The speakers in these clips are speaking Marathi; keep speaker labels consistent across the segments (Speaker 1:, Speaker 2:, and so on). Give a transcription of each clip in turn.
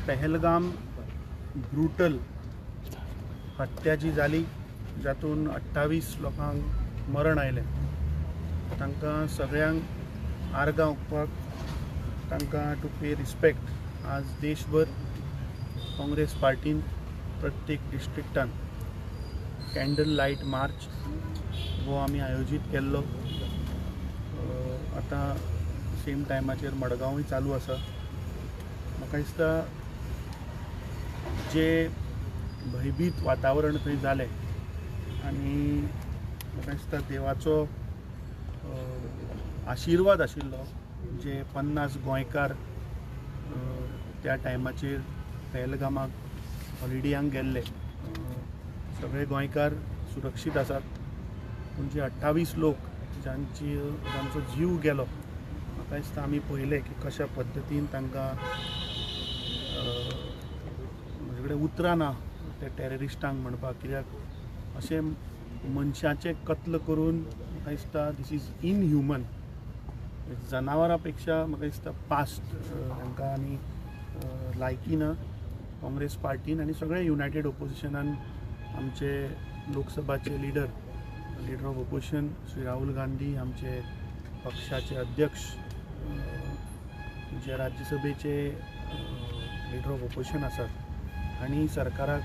Speaker 1: पहलगाम ब्रुटल हत्या जी जाली जातून 28 लोकांक मरण आयलें तांकां सगळ्यांक आर्गां ओंपपाक तांकां टू पे रिस्पेक्ट आज देशभर काँग्रेस पार्टीन प्रत्येक डिस्ट्रिक्टान कॅन्डल लायट मार्च हो आमी आयोजीत केल्लो. आतां सेम टायमाचेर मडगांवूय चालू आसा. म्हाका दिसता जे भयभीत वातावरण थंय जालें आनी म्हाका दिसता देवाचो आशिर्वाद आशिल्लो जे 50 गोंयकार त्या टायमाचेर पहलगामाक हॉलिडेयांक गेल्ले सगळे गोंयकार सुरक्षीत आसात. पूण जे 28 लोक जांचो जीव गेलो म्हाका दिसता आमी पळयलें की कशा पद्दतीन तांकां म्हजे कडेन उतरां ना त्या टेररिस्टांक म्हणपाक, कित्याक अशें मनशाचें कत्ल करून म्हाका दिसता दीस इज इनह्युमन. जनावरां पेक्षा म्हाका दिसता पास्ट तांकां आनी लायकी ना. काँग्रेस पार्टीन आनी सगळे युनायटेड ओपोजिशनान आमचे लोकसभाचे leader of opposition Shri Rahul Gandhi, आमचे पक्षाचे अध्यक्ष, जे राज्यसभेचे लिडर ऑफ ओपोजिशन आसात हांणी सरकाराक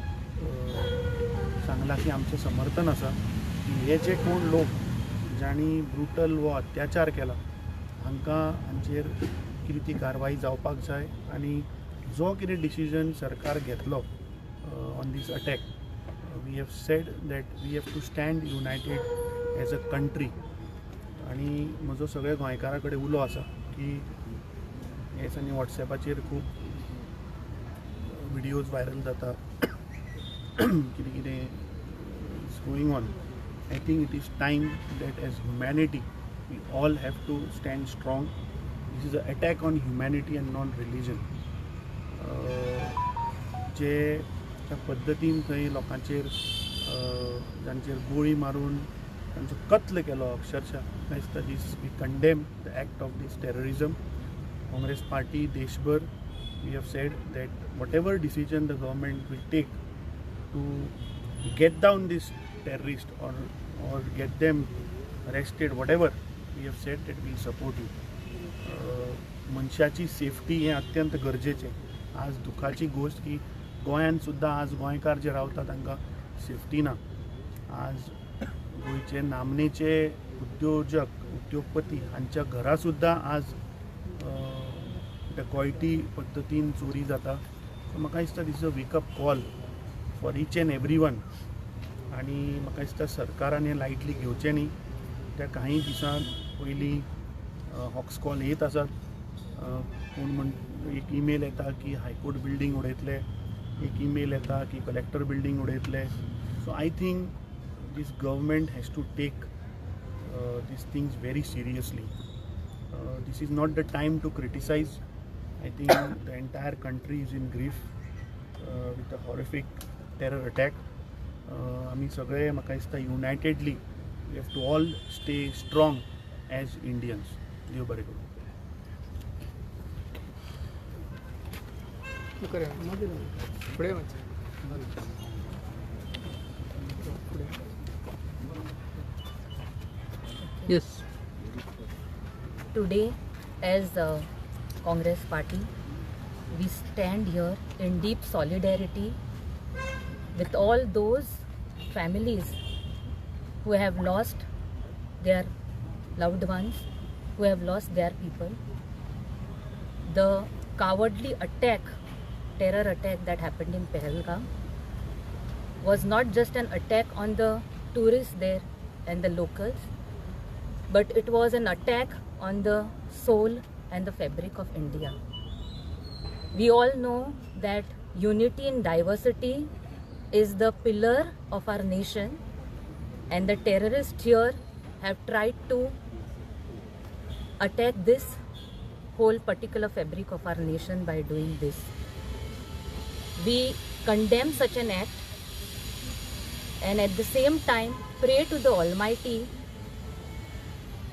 Speaker 1: सांगलां की आमचें समर्थन आसा की हे जे कोण लोक जांणी ब्रुटल वो अत्याचार केला हांकां हांचेर कितें ती कारवाई जावपाक जाय आनी जो कितें डिसिजन सरकार घेतलो on this attack we have said that we have to stand united as a country. आनी म्हजो सगळ्या गोंयकारां कडेन उलो आसा की हे दिसांनी वॉट्सॅपाचेर खूब विडियोज व्हायरल जाता कितें कितें is going on. I think it is time that as humanity we all have to stand strong. This is a attack on humanity and non religion. जे त्या पद्दतीन थंय लोकांचेर जांचेर गोळी मारून तांचो कत्ल केलो अक्षरशः म्हाका दिसता this we condemn the act of this terrorism. Congress party देशभर we have said that whatever decision the government will take to get down this terrorist or get them arrested, whatever, we have said that we support you. मनशाची सेफ्टी हें अत्यंत गरजेचें. आज दुखाची गोष्ट की गोंयांत सुद्दां आज गोंयकार जे रावता तांकां सेफ्टी ना. आज गोंयचे नामनेचे उद्योगपती हांच्या घरा सुद्दां आज डकॉयटी पद्दतीन चोरी जाता. म्हाका दिसता this is a wake up call for each and every one. आनी म्हाका दिसता सरकारान हें लायटली घेवचें न्ही. त्या काही दिसां पयलीं हॉक्स कॉल येत आसात. पूण एक ईमेल येता की हायकोर्ट बिल्डींग उडयतले, एक ईमेल येता की कलेक्टर बिल्डींग उडयतले. So I think this government has to take this things very seriously. This is not the time to criticise. I think the entire country is in grief with a horrific terror attack. आमी सगळे म्हाका दिसता unitedly we have to all stay strong as Indians. देव बरें करूं.
Speaker 2: Yes.
Speaker 3: Today, as a Congress Party, we stand here in deep solidarity with all those families who have lost their loved ones, who have lost their people. The cowardly attack, terror attack that happened in Pahalgam was not just an attack on the tourists there and the locals, but it was an attack on the soul and the fabric of India. We all know that unity in diversity is the pillar of our nation, and the terrorists here have tried to attack this whole particular fabric of our nation by doing this. We condemn such an act and at the same time pray to the Almighty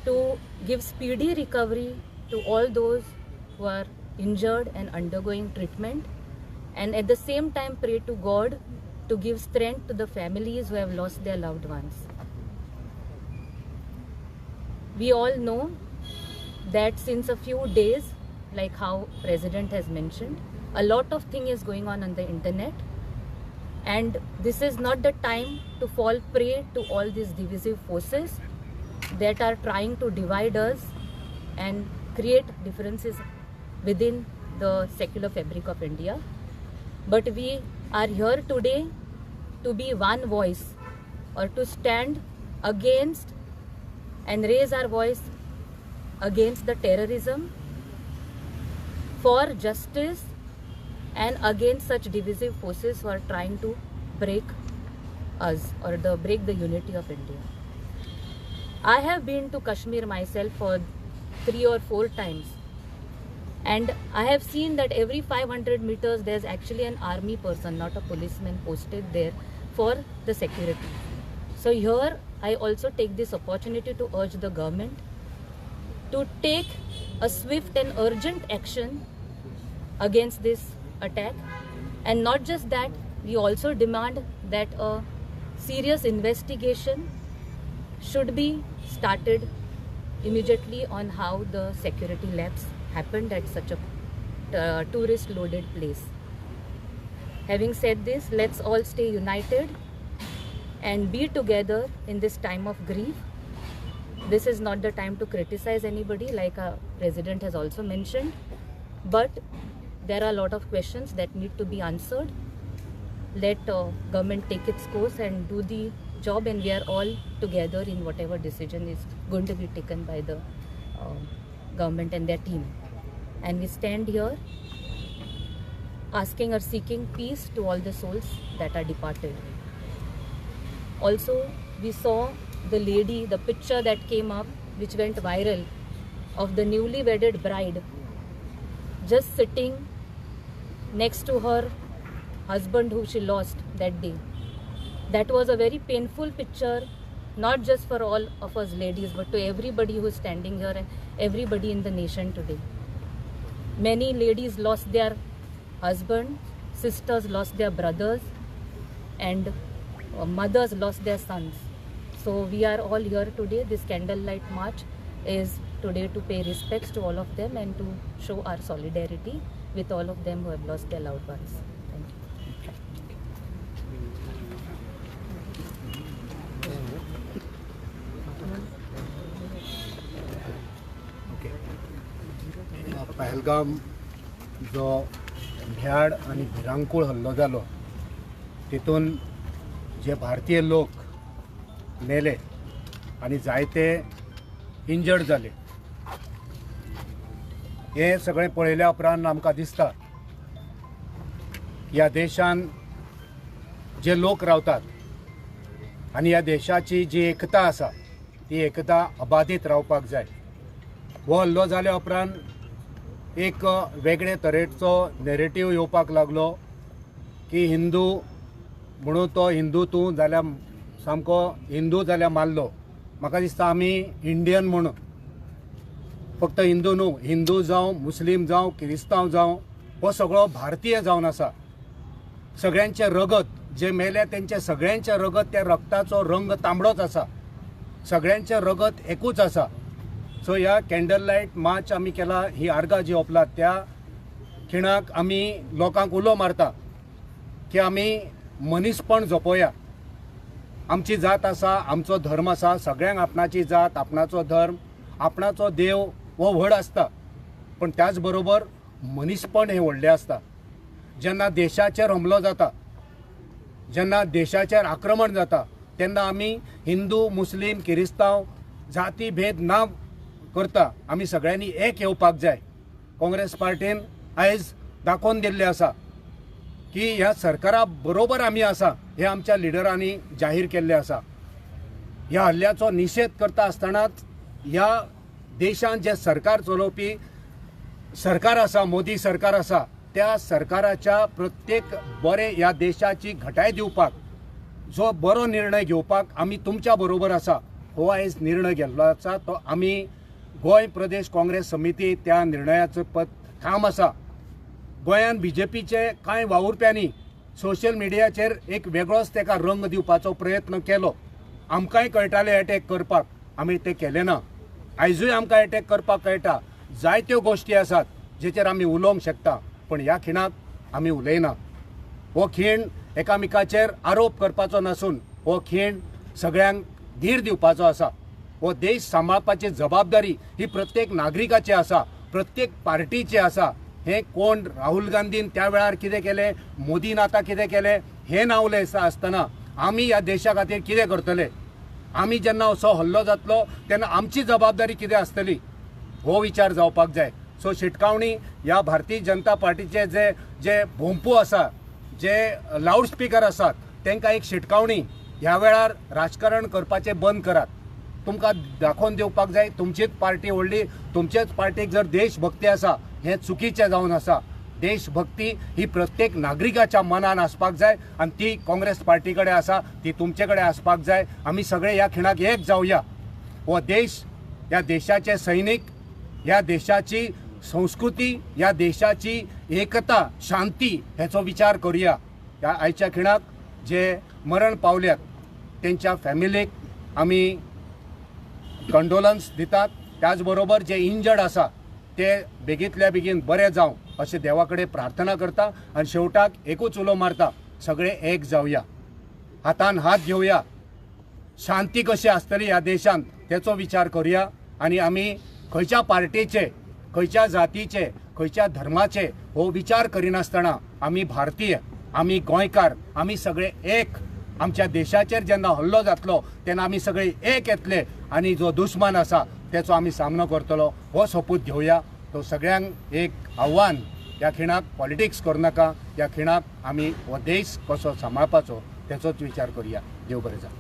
Speaker 3: to give speedy recovery to all those who are injured and undergoing treatment, and at the same time pray to God to give strength to the families who have lost their loved ones. We all know that since a few days, like how President has mentioned, a lot of thing is going on the internet, and this is not the time to fall prey to all these divisive forces that are trying to divide us and create differences within the secular fabric of India. But we are here today to be one voice, or to stand against and raise our voice against the terrorism, for justice, and against such divisive forces who are trying to break us or break the unity of India. I have been to Kashmir myself for 3 or 4 times, and I have seen that every 500 meters there's actually an army person, not a policeman, posted there for the security. So here I also take this opportunity to urge the government to take a swift and urgent action against this attack. And not just that, we also demand that a serious investigation should be started immediately on how the security lapse happened at such a tourist loaded place. Having said this, let's all stay united and be together in this time of grief. This is not the time to criticize anybody, like our President has also mentioned, but there are a lot of questions that need to be answered. Let government take its course and do the job, and we are all together in whatever decision is going to be taken by the government and their team. And we stand here asking or seeking peace to all the souls that are departed. Also, we saw the lady, the picture that came up, which went viral, of the newly wedded bride just sitting next to her husband who she lost that day. That was a very painful picture, not just for all of us ladies, but to everybody who is standing here and everybody in the nation today. Many ladies lost their husband, sisters lost their brothers, and mothers lost their sons. So we are all here today. This candlelight march is today to pay respects to all of them and to show our solidarity with all of them who have lost their loved ones. Thank you.
Speaker 2: Pahalgam जो भ्याड आणि भिरांकूळ हल्लो जालो तितून जे भारतीय लोक मेले आणि जायते इंजर्ड जाले, हे सगळें पळयल्या उपरांत आमकां दिसता ह्या देशान जे लोक रावतात आनी ह्या देशाची जी एकता आसा ती एकता अबाधीत रावपाक जाय. हो हल्लो जाल्या उपरांत एक वेगळे तरेचो नॅरेटिव्ह येवपाक लागलो की हिंदू म्हणून तो हिंदू तूं जाल्यार सामको हिंदू जाल्यार मारलो. म्हाका दिसता आमी इंडियन म्हणून फक्त हिंदू न्हू, हिंदू जावं मुस्लीम जावं क्रिस्तांव जावं हो सगळो भारतीय जावन आसा. सगळ्यांचे रगत जे मेले तेंचे सगळ्यांचे रगत त्या रगताचो रंग तांबडोच आसा, सगळ्यांचे रगत एकूच आसा. सो ह्या कॅन्डल लायट मार्च आमी केला, ही आर्गां जी ओपलात त्या खिणाक आमी लोकांक उलो मारता की आमी मनीसपण जपोवया. आमची जात आसा, आमचो धर्म आसा, सगळ्यांक आपणाची जात, आपणाचो धर्म, आपणाचो देव हो व्हड आसता, पण त्याच बरोबर मनीसपण हे व्हडलें आसता. जेन्ना देशाचेर हमलो जाता, जेन्ना देशाचेर आक्रमण जाता, तेन्ना आमी हिंदू मुस्लीम क्रिस्तांव जाती भेद ना करता आमी सगळ्यांनी एक येवपाक जाय. काँग्रेस पार्टीन आयज दाखोवन दिल्लें आसा की ह्या सरकारा बरोबर आमी आसा, हे आमच्या लिडरांनी जाहीर केल्लें आसा. ह्या हल्ल्याचो निशेध करता आसतनाच ह्या देशांत जे सरकार चलोवपी सरकार आसा, मोदी सरकार आसा, त्या सरकाराच्या प्रत्येक बरे ह्या देशाची घटाय दिवपाक, जो बरो निर्णय घेवपाक आमी तुमच्या बरोबर आसा. हो आयज निर्णय घेतलो आसा तो आमी गोंय प्रदेश काँग्रेस समिती त्या निर्णयाचो ठाम आसा. गोंयान बीजेपीचे कांय वावुरप्यांनी सोशल मिडियाचेर एक वेगळोच ताका रंग दिवपाचो प्रयत्न केलो. आमकांय कळटाले अटॅक करपाक, आमी ते केले ना. आयजूय आमकां अटॅक करपाक कळटा. जायत्यो गोश्टी आसात जेचेर आमी उलोवंक शकता, पण ह्या खिणाक आमी उलयना. हो खीण एकामेकाचेर आरोप करपाचो नासून हो खीण सगळ्यांक धीर दिवपाचो आसा. हो देश सांबाळपाची जबाबदारी ही प्रत्येक नागरिकाची आसा, प्रत्येक पार्टीची आसा. हे कोण राहुल गांधीन त्या वेळार कितें केलें, मोदीन आतां कितें केलें हें ना उलयता आसतना आमी ह्या देशा खातीर कितें करतले? आमी जेन्ना असो हल्लो जातलो तेन्ना आमची जबाबदारी कितें आसतली हो विचार जावपाक जाय. सो शिटकावणी ह्या भारतीय जनता पार्टीचे जे जे भोंपू आसा, जे लावड स्पिकर आसात, तांकां एक शिटकावणी ह्या वेळार राजकारण करपाचें बंद करात. तुमकां दाखोवन दिवपाक जाय तुमचीच पार्टी व्हडली, तुमचेच पार्टीक जर देशभक्ती आसा हें चुकीचें जावन आसा. देशभक्ती ही प्रत्येक नागरिकाच्या मनान आसपाक जाय आनी ती काँग्रेस पार्टी कडेन आसा, ती तुमचे कडेन आसपाक जाय. आमी सगळे ह्या खिणाक एक जावया. हो देश, ह्या देशाचे सैनीक, ह्या देशाची संस्कृती, ह्या देशाची एकता, शांती हेचो विचार करुया. ह्या आयच्या खिणाक जे मरण पावल्यात तेंच्या फॅमिलीक आमी कंडोलन्स दितात. त्याच बरोबर जे इंजर्ड आसा ते बेगींतल्या बेगीन बरे जावं अशें देवा कडेन प्रार्थना करता. आनी शेवटाक एकूच उलो मारता, सगळे एक जावया, हातान हात घेवया. शांती कशी आसतली ह्या देशांत तेचो विचार करुया. आनी आमी खंयच्या पार्टीचे, खंयच्या जातीचे, खंयच्या धर्माचे हो विचार करिनासतना आमी भारतीय, आमी गोंयकार, आमी सगळे एक. आमच्या देशाचेर जेन्ना हल्लो जातलो तेन्ना आमी सगळे एक येतले आनी जो दुश्मन आसा तेचो आमी सामनो करतलो हो सोपूत घेवया. तो सगळ्यांक एक आव्हान, ह्या खिणाक पॉलिटिक्स करूं नाका. ह्या खिणाक आमी हो देश कसो सांबाळपाचो तेचोच विचार करुया. देव बरें जावं.